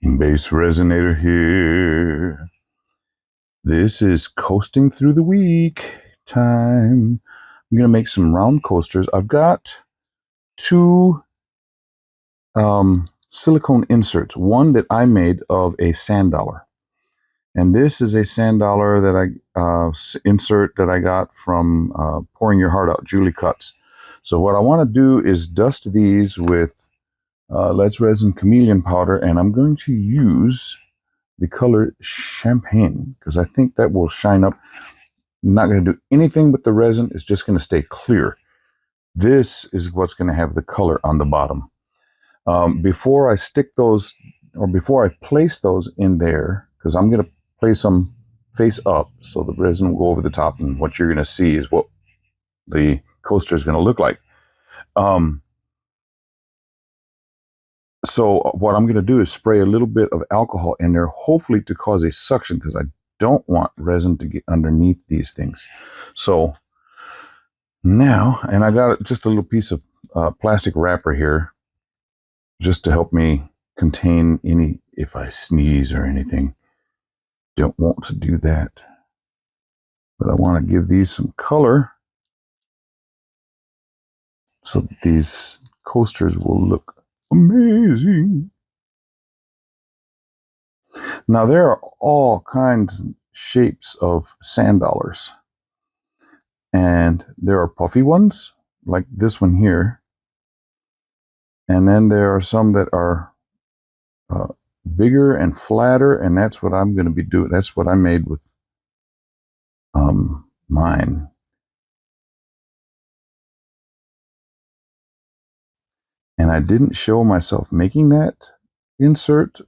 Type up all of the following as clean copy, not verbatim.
BassResinator here. This is coasting through the week time. I'm going to make some round coasters. I've got two silicone inserts. One that I made of a sand dollar. And this is a sand dollar that I insert that I got from Pouring Your Heart Out, Julie Cuts. So what I want to do is dust these with Let's Resin Chameleon powder, and I'm going to use the color Champagne because I think that will shine up. I'm not going to do anything with the resin. It's just going to stay clear. This is what's going to have the color on the bottom. Before I stick those, or before I place those in there, because I'm going to place them face up so the resin will go over the top, and what you're going to see is what the coaster is going to look like. So what I'm going to do is spray a little bit of alcohol in there, hopefully to cause a suction, because I don't want resin to get underneath these things. So now, and I got just a little piece of plastic wrapper here just to help me contain any, if I sneeze or anything. Don't want to do that. But I want to give these some color so that these coasters will look amazing. Now there are all kinds of shapes of sand dollars. And there are puffy ones, like this one here. And then there are some that are bigger and flatter, and that's what I'm going to be doing. That's what I made with mine. And I didn't show myself making that insert.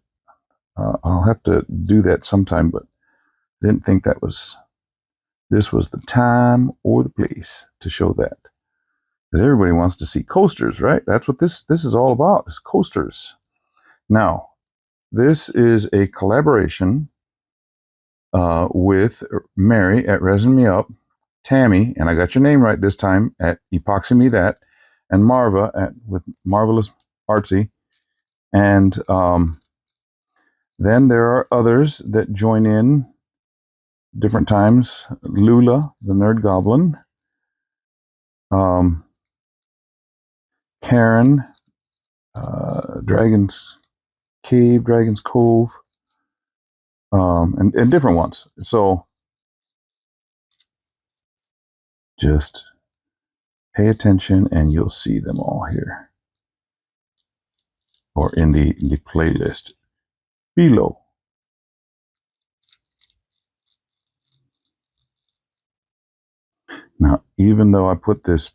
I'll have to do that sometime, but I didn't think this was the time or the place to show that. Because everybody wants to see coasters, right? That's what this is all about, is coasters. Now, this is a collaboration with Mary at Resin Me Up, Tammy, and I got your name right this time, at Epoxy Me That, and Marva with Marvelous Artsy. And then there are others that join in different times. Lula, the Nerd Goblin. Karen, Dragon's Cave, Dragon's Cove, and different ones. So just pay attention and you'll see them all here, or in the playlist below. Now, even though I put this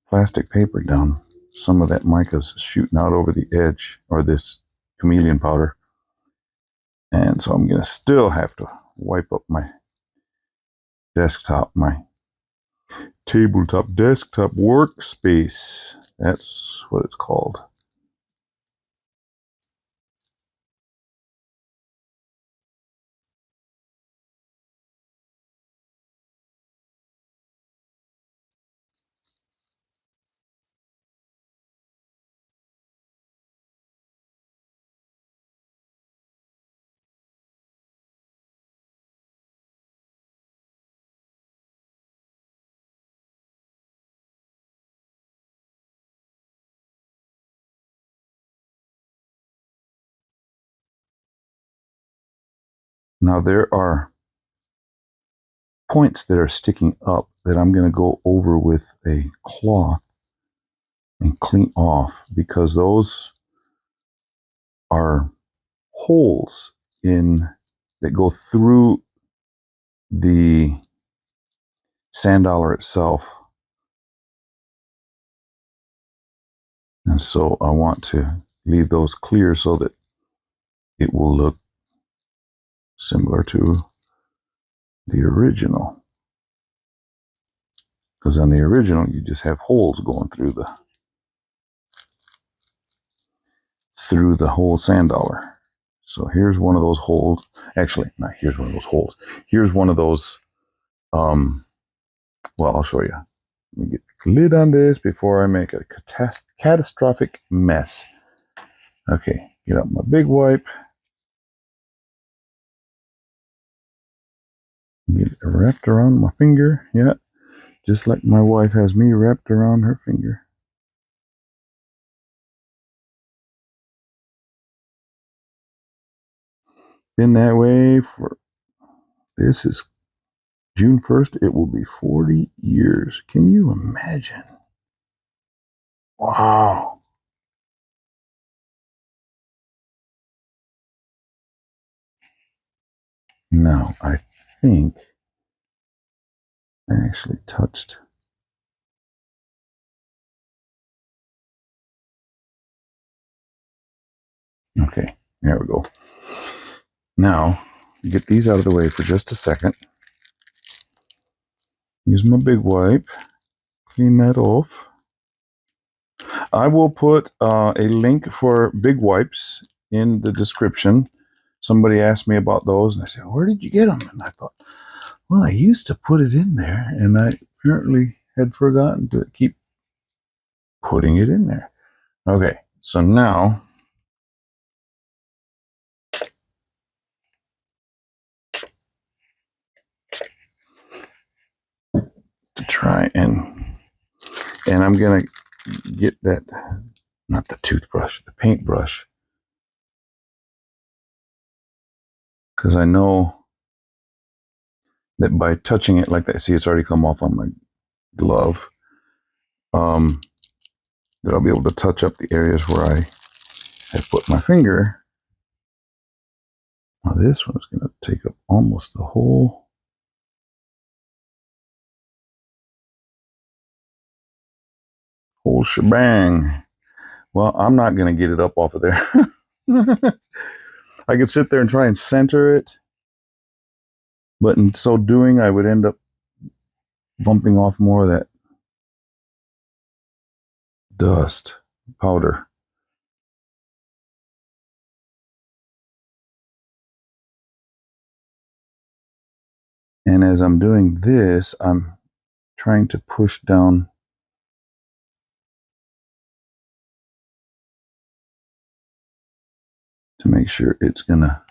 plastic paper down, some of that mica's shooting out over the edge, or this chameleon powder. And so I'm going to still have to wipe up my desktop, my tabletop desktop workspace. That's what it's called. Now there are points that are sticking up that I'm going to go over with a cloth and clean off, because those are holes that go through the sand dollar itself. And so I want to leave those clear so that it will look similar to the original. Because on the original, you just have holes going through the whole sand dollar. So here's one of those holes. Actually, not here's one of those holes. Here's one of those, well, I'll show you. Let me get the lid on this before I make a catastrophic mess. Okay, get out my big wipe. Get it wrapped around my finger. Yeah, just like my wife has me wrapped around her finger. Been that way for, this is June 1st. It will be 40 years. Can you imagine? Wow. Now, I think I actually touched. Okay, there we go. Now, get these out of the way for just a second. Use my big wipe. Clean that off. I will put a link for big wipes in the description. Somebody asked me about those, and I said, where did you get them? And I thought, well, I used to put it in there, and I apparently had forgotten to keep putting it in there. Okay, so now to try and I'm gonna get that, not the toothbrush, the paintbrush, because I know that by touching it like that, see, it's already come off on my glove, that I'll be able to touch up the areas where I have put my finger. Now this one's going to take up almost the whole shebang. Well, I'm not going to get it up off of there. I could sit there and try and center it, but in so doing, I would end up bumping off more of that dust, powder. And as I'm doing this, I'm trying to push down to make sure it's going to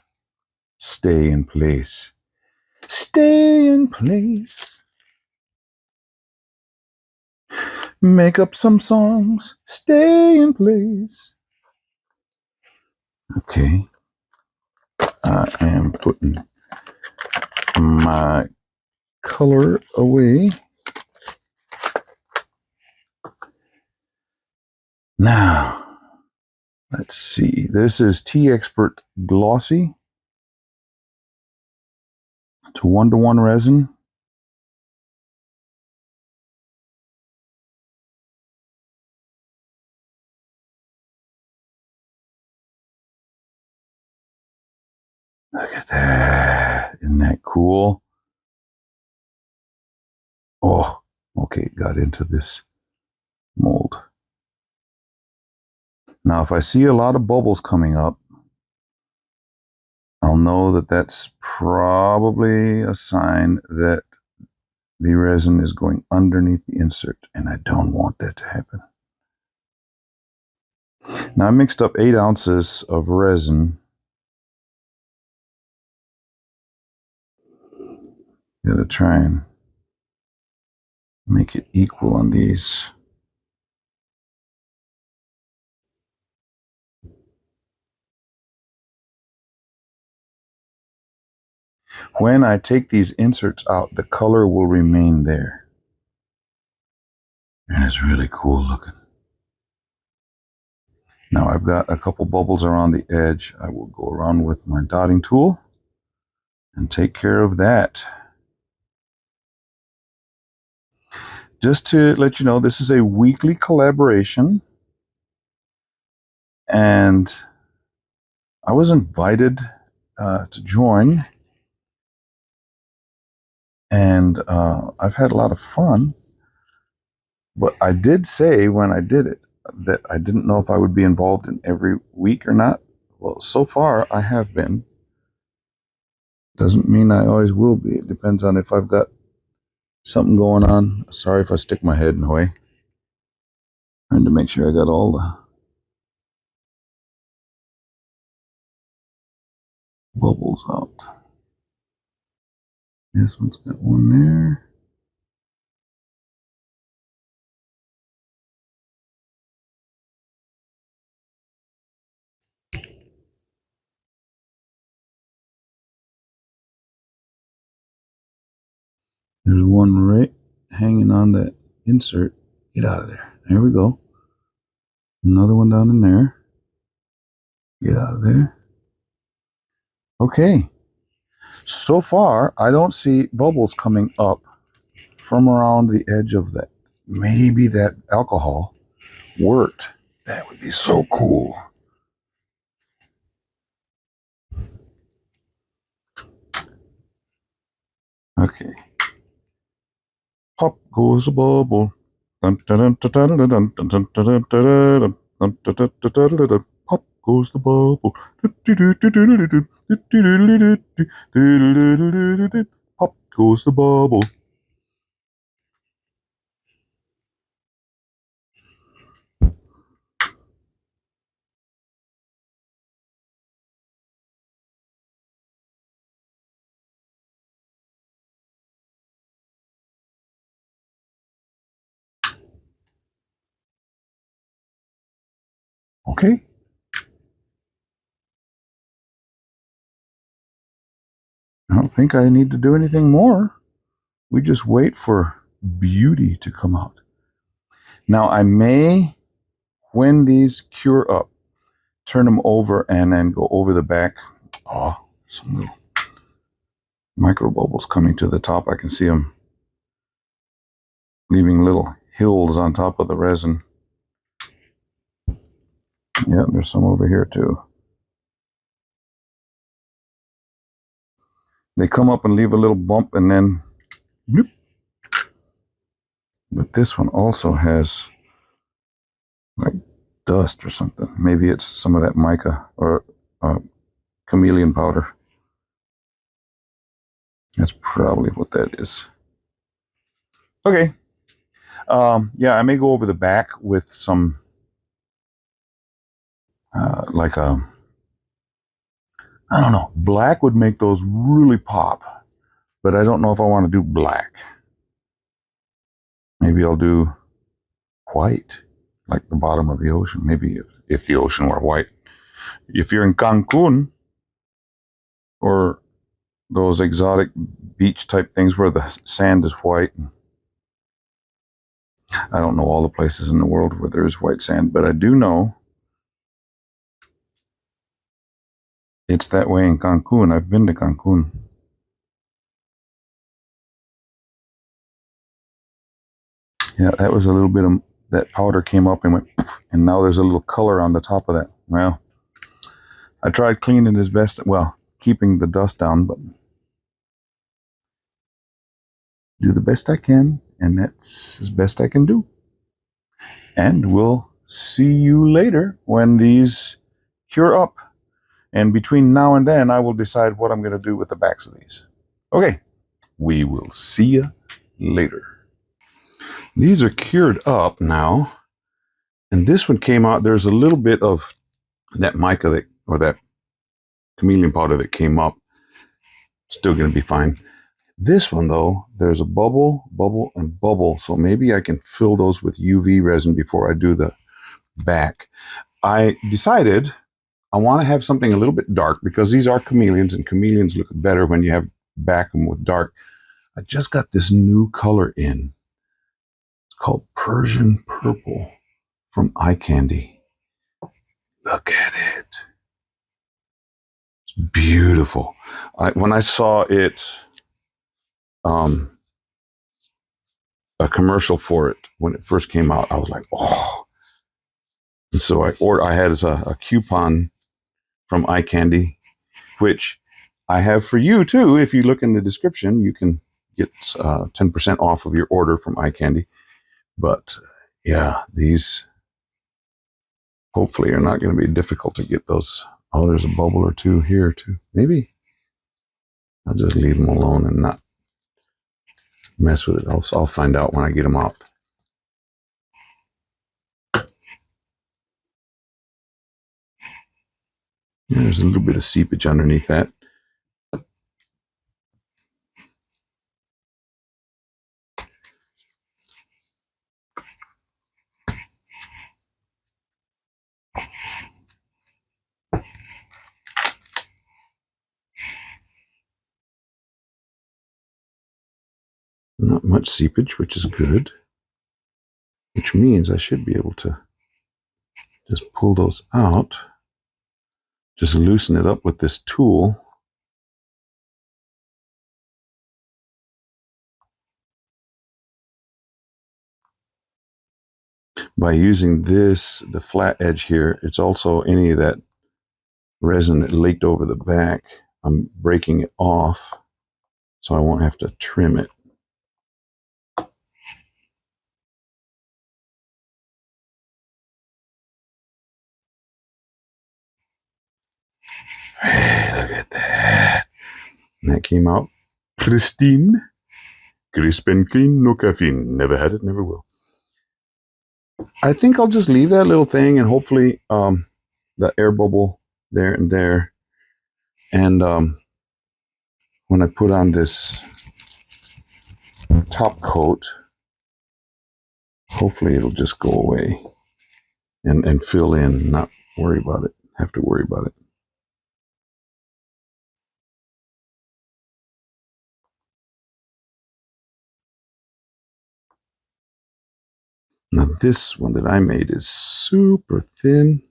stay in place. Stay in place. Make up some songs. Stay in place. Okay. I am putting my color away. Now, let's see. This is T-Expert Glossy. It's a 1-to-1 resin. Look at that. Isn't that cool? Oh, okay. Got into this mold. Now, if I see a lot of bubbles coming up, I'll know that that's probably a sign that the resin is going underneath the insert, and I don't want that to happen. Now, I mixed up 8 ounces of resin. Gotta try and make it equal on these. When I take these inserts out, the color will remain there. And it's really cool looking. Now I've got a couple bubbles around the edge. I will go around with my dotting tool and take care of that. Just to let you know, this is a weekly collaboration. And I was invited to join. And I've had a lot of fun. But I did say when I did it that I didn't know if I would be involved in every week or not. Well, so far I have been. Doesn't mean I always will be. It depends on if I've got something going on. Sorry if I stick my head in the way. Trying to make sure I got all the bubbles out. This one's got one there. There's one right hanging on that insert. Get out of there. There we go. Another one down in there. Get out of there. Okay. So far, I don't see bubbles coming up from around the edge of that. Maybe that alcohol worked. That would be so cool. Okay. Pop goes a bubble. Pop goes the bubble. Pop goes the bubble. Okay. I don't think I need to do anything more. We just wait for beauty to come out. Now I may, when these cure up, turn them over and then go over the back. Oh, some little micro bubbles coming to the top. I can see them leaving little hills on top of the resin. Yeah, there's some over here too. They come up and leave a little bump and then bloop. But this one also has like dust or something. Maybe it's some of that mica or chameleon powder. That's probably what that is. Okay. Yeah, I may go over the back with some like a, I don't know, black would make those really pop, but I don't know if I want to do black. Maybe I'll do white, like the bottom of the ocean. Maybe if the ocean were white. If you're in Cancun or those exotic beach type things where the sand is white, I don't know all the places in the world where there is white sand, but I do know it's that way in Cancun. I've been to Cancun. Yeah, that was a little bit of that powder came up and went, poof, and now there's a little color on the top of that. Well, I tried cleaning as best, well, keeping the dust down, but do the best I can, and that's as best I can do. And we'll see you later when these cure up. And between now and then, I will decide what I'm going to do with the backs of these. Okay, we will see you later. These are cured up now. And this one came out, there's a little bit of that mica that, or that chameleon powder that came up. Still going to be fine. This one, though, there's a bubble, bubble, and bubble. So maybe I can fill those with UV resin before I do the back. I decided I want to have something a little bit dark because these are chameleons, and chameleons look better when you have back them with dark. I just got this new color in. It's called Persian Purple from Eye Candy. Look at it. It's beautiful. When I saw it, a commercial for it when it first came out, I was like, oh. And so I had a coupon from Eye Candy, which I have for you too. If you look in the description, you can get 10% off of your order from Eye Candy. But yeah, these hopefully are not going to be difficult to get those. Oh, there's a bubble or two here too. Maybe I'll just leave them alone and not mess with it. I'll find out when I get them out. Yeah, there's a little bit of seepage underneath that. Not much seepage, which is good. Which means I should be able to just pull those out. Just loosen it up with this tool. By using this, the flat edge here, it's also any of that resin that leaked over the back. I'm breaking it off so I won't have to trim it. Hey, look at that. And that came out pristine. Crisp and clean, no caffeine. Never had it, never will. I think I'll just leave that little thing and hopefully the air bubble there and there. And when I put on this top coat, hopefully it'll just go away and fill in, not worry about it, have to worry about it. Now this one that I made is super thin.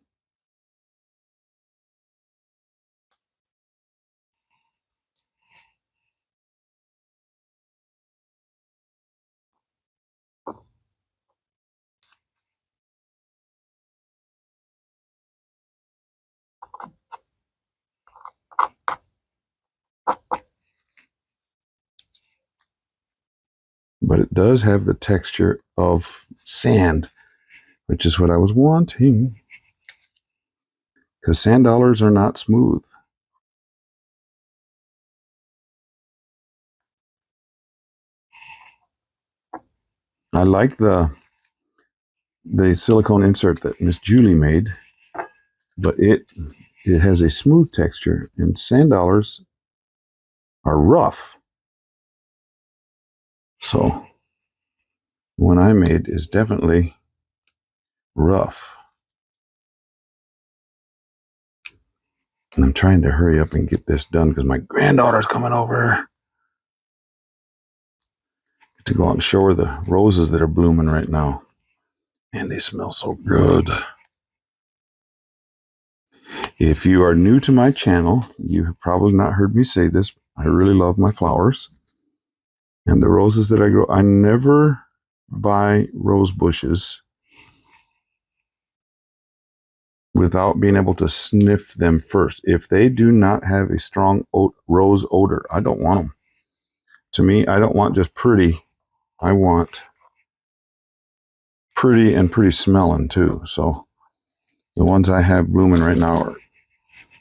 But it does have the texture of sand, which is what I was wanting. Because sand dollars are not smooth. I like the silicone insert that Miss Julie made, but it has a smooth texture, and sand dollars are rough. So one I made is definitely rough. And I'm trying to hurry up and get this done because my granddaughter's coming over to go out and show her the roses that are blooming right now. And they smell so good. If you are new to my channel, you have probably not heard me say this. I really love my flowers. And the roses that I grow, I never buy rose bushes without being able to sniff them first. If they do not have a strong rose odor, I don't want them. To me, I don't want just pretty. I want pretty and pretty smelling too. So the ones I have blooming right now are,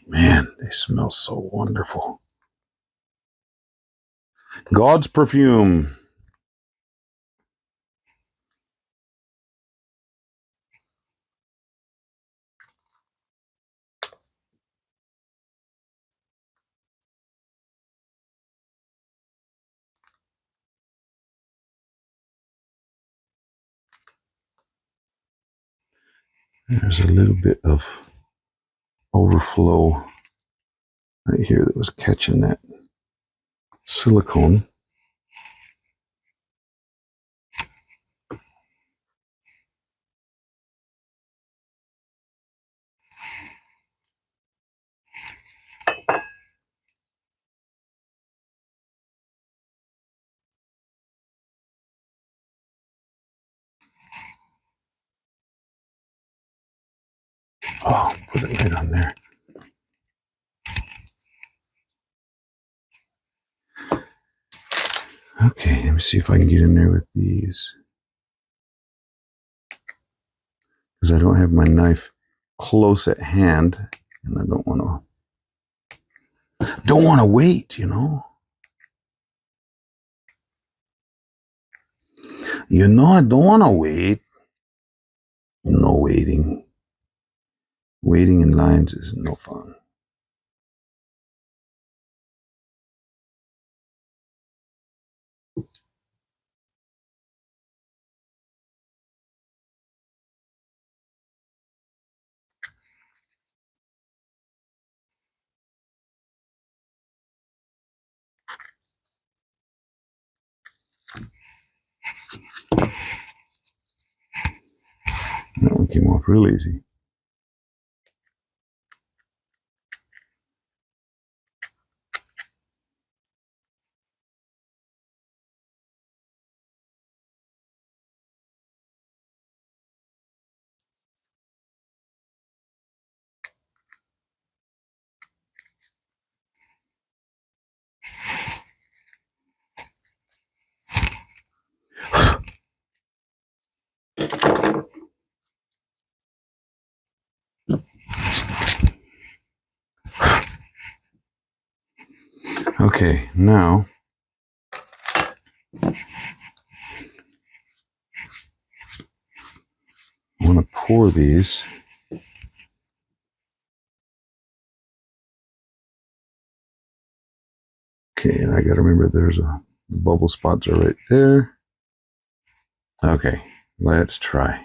man, they smell so wonderful. God's perfume. There's a little bit of overflow right here that was catching that silicone. Oh, put it right on there. Okay, let me see if I can get in there with these. Because I don't have my knife close at hand, and I don't want to wait, you know. I don't want to wait. No waiting. Waiting in lines is no fun. came off real easy. Okay, now I want to pour these. Okay, and I got to remember there's the bubble spots are right there. Okay, let's try.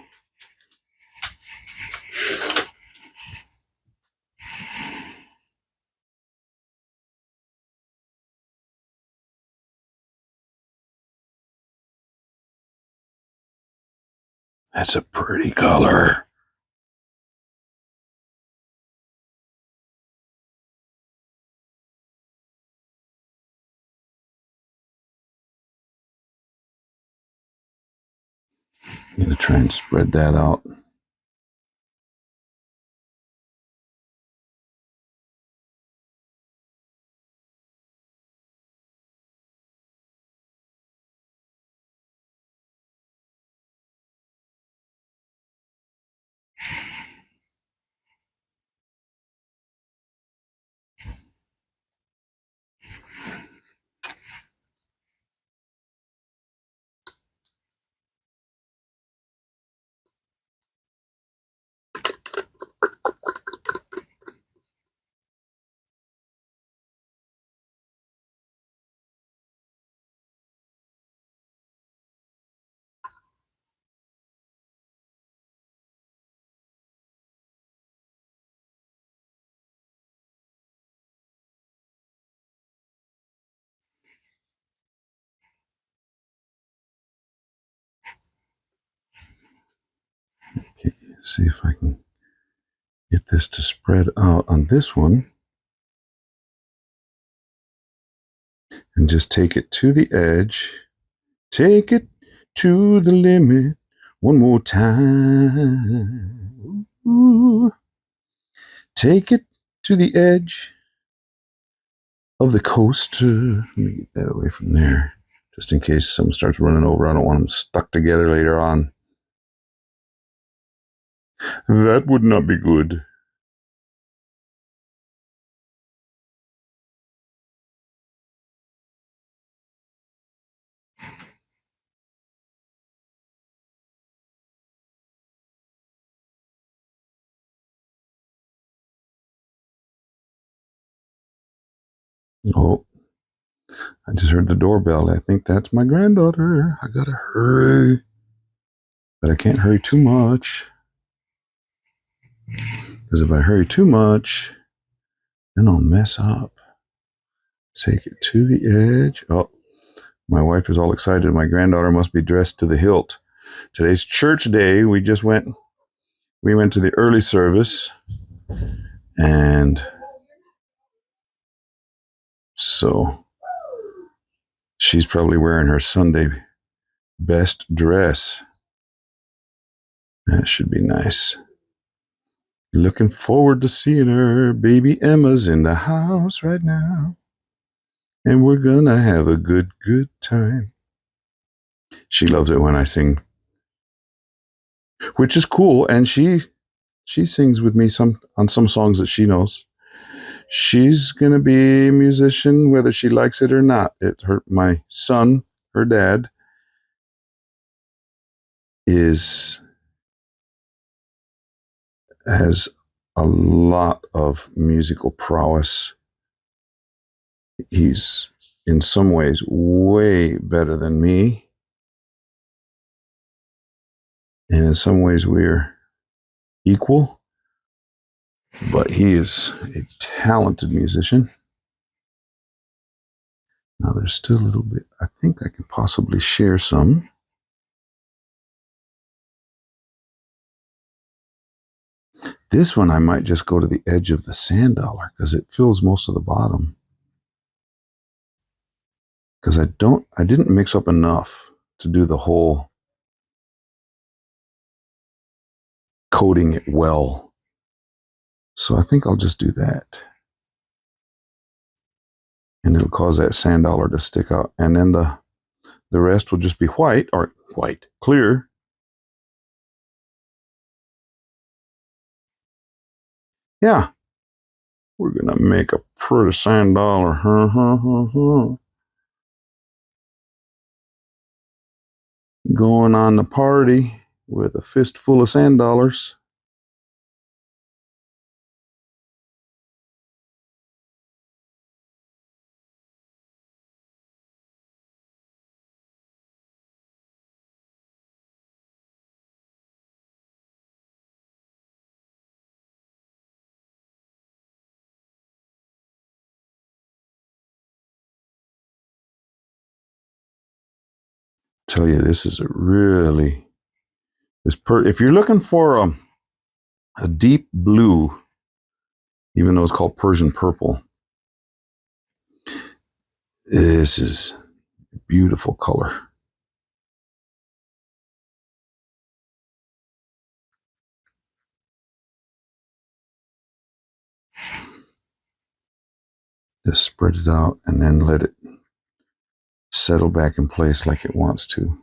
That's a pretty color. I'm going to try and spread that out. Okay, see if I can get this to spread out on this one. And just take it to the edge. Take it to the limit one more time. Ooh. Take it to the edge of the coaster. Let me get that away from there. Just in case someone starts running over. I don't want them stuck together later on. That would not be good. Oh, I just heard the doorbell. I think that's my granddaughter. I gotta hurry. But I can't hurry too much. Because if I hurry too much, then I'll mess up. Take it to the edge. Oh, my wife is all excited. My granddaughter must be dressed to the hilt. Today's church day. We went to the early service. And so she's probably wearing her Sunday best dress. That should be nice. Looking forward to seeing her. Baby Emma's in the house right now. And we're gonna have a good time. She loves it when I sing, which is cool. And she sings with me on some songs that she knows. She's gonna be a musician whether she likes it or not. My son, her dad, has a lot of musical prowess. He's in some ways way better than me. And in some ways we're equal. But he is a talented musician. Now there's still a little bit. I think I can possibly share some. This one I might just go to the edge of the sand dollar because it fills most of the bottom. Because I didn't mix up enough to do the whole coating it well. So I think I'll just do that. And it'll cause that sand dollar to stick out. And then the rest will just be white, or white, clear. Yeah. We're going to make a pretty sand dollar. Going on the party with a fistful of sand dollars. Tell you, this is a really, if you're looking for a deep blue, even though it's called Persian purple, this is a beautiful color. Just spread it out and then let it settle back in place like it wants to.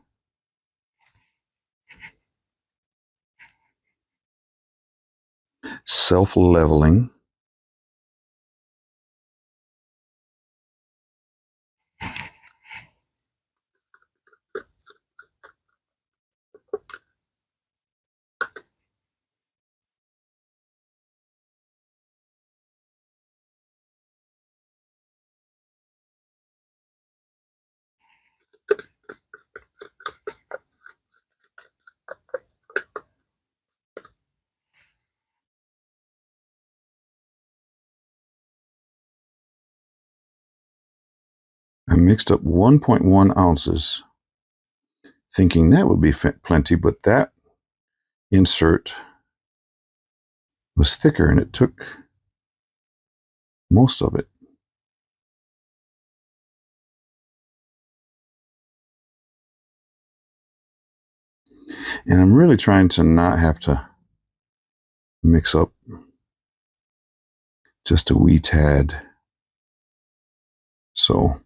Self-leveling. I mixed up 1.1 ounces, thinking that would be plenty, but that insert was thicker and it took most of it. And I'm really trying to not have to mix up just a wee tad. So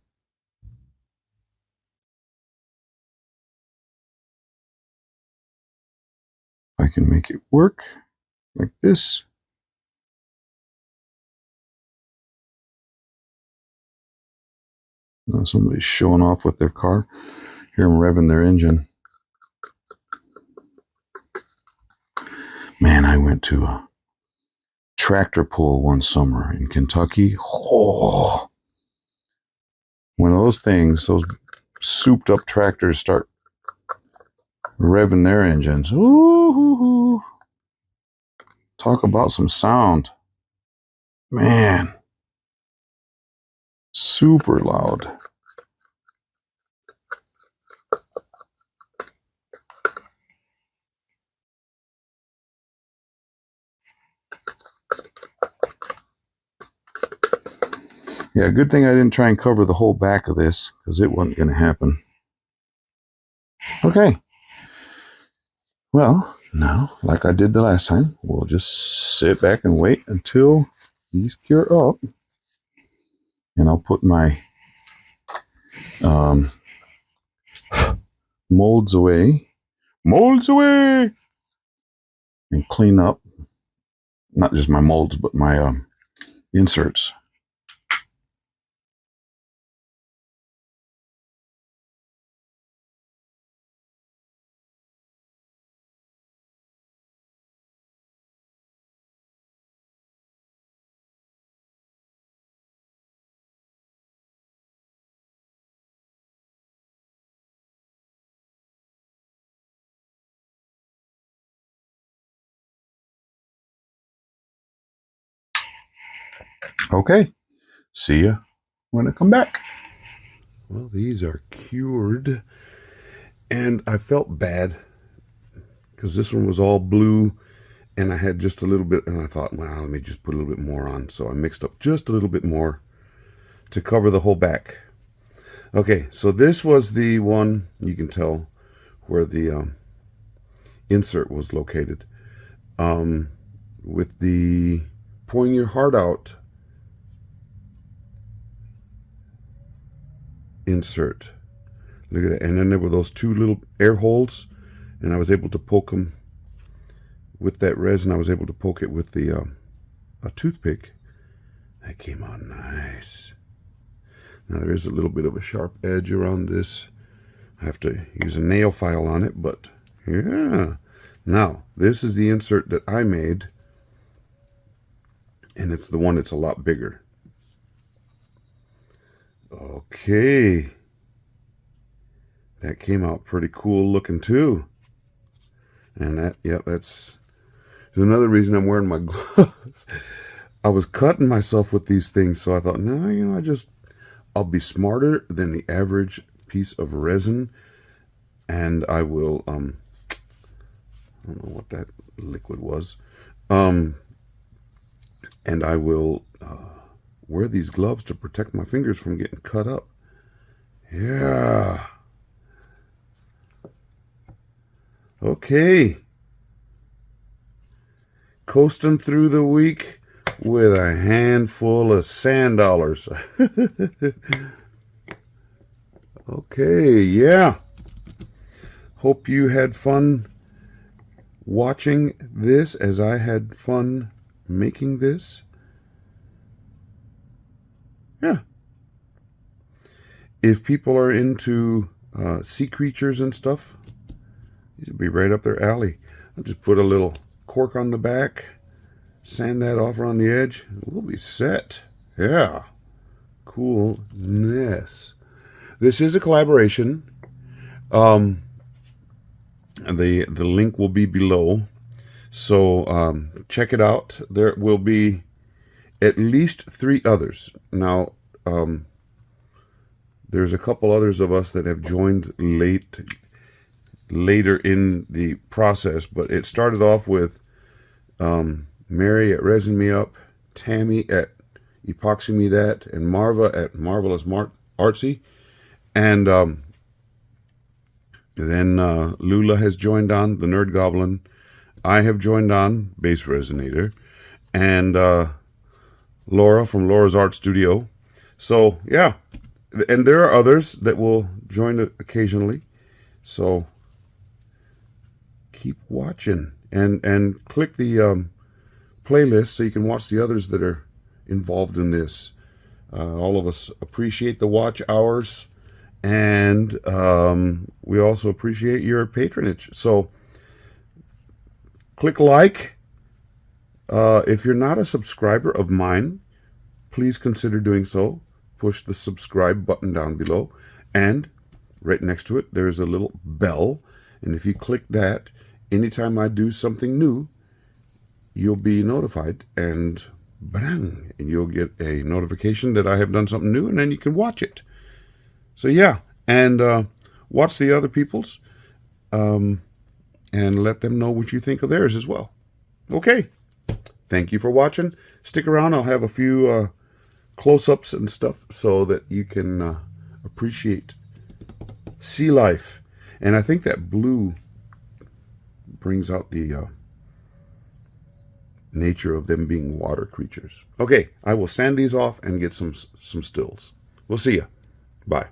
I can make it work like this. Now somebody's showing off with their car. Hear them revving their engine. Man, I went to a tractor pull one summer in Kentucky. Oh, when those things, those souped up tractors start revving their engines. Ooh, talk about some sound. Man, super loud. Yeah, good thing I didn't try and cover the whole back of this because it wasn't going to happen. Okay. Well, now, like I did the last time, we'll just sit back and wait until these cure up. And I'll put my molds away. Molds away! And clean up, not just my molds, but my inserts. Okay, see ya when I come back. Well, these are cured, and I felt bad because this one was all blue and I had just a little bit, and I thought, well, let me just put a little bit more on. So I mixed up just a little bit more to cover the whole back. Okay, so this was the one, you can tell where the insert was located. With the pouring your heart out insert. Look at that. And then there were those two little air holes, and I was able to poke them with that resin. I was able to poke it with the a toothpick. That came out nice. Now there is a little bit of a sharp edge around this. I have to use a nail file on it, but yeah. Now, this is the insert that I made, and it's the one that's a lot bigger. Okay. That came out pretty cool looking too. And that, yep, that's another reason I'm wearing my gloves. I was cutting myself with these things, so I thought, no, you know, I'll be smarter than the average piece of resin, and I will, I don't know what that liquid was, and I will wear these gloves to protect my fingers from getting cut up. Yeah. Okay. Coasting through the week with a handful of sand dollars. Okay, yeah. Hope you had fun watching this as I had fun making this. Yeah. If people are into sea creatures and stuff, these would be right up their alley. I'll just put a little cork on the back, sand that off around the edge, we'll be set. Yeah. Coolness. This is a collaboration. The link will be below. So check it out. There will be at least 3 others. Now, there's a couple others of us that have joined later in the process, but it started off with Mary at Resin Me Up, Tammy at Epoxy Me That, and Marva at Marvelous Artsy. And then Lula has joined on, the Nerd Goblin. I have joined on, BassResinator. And Laura from Laura's Art Studio. So, yeah. And there are others that will join occasionally. So, keep watching. And click the playlist so you can watch the others that are involved in this. All of us appreciate the watch hours, and we also appreciate your patronage. So click like. If you're not a subscriber of mine, please consider doing so. Push the subscribe button down below, and right next to it there's a little bell, and if you click that, anytime I do something new, you'll be notified, and bang, and you'll get a notification that I have done something new, and then you can watch it. So yeah, and watch the other people's, and let them know what you think of theirs as well. Okay, thank you for watching. Stick around. I'll have a few close-ups and stuff so that you can appreciate sea life. And I think that blue brings out the nature of them being water creatures. Okay, I will sand these off and get some stills. We'll see ya. Bye.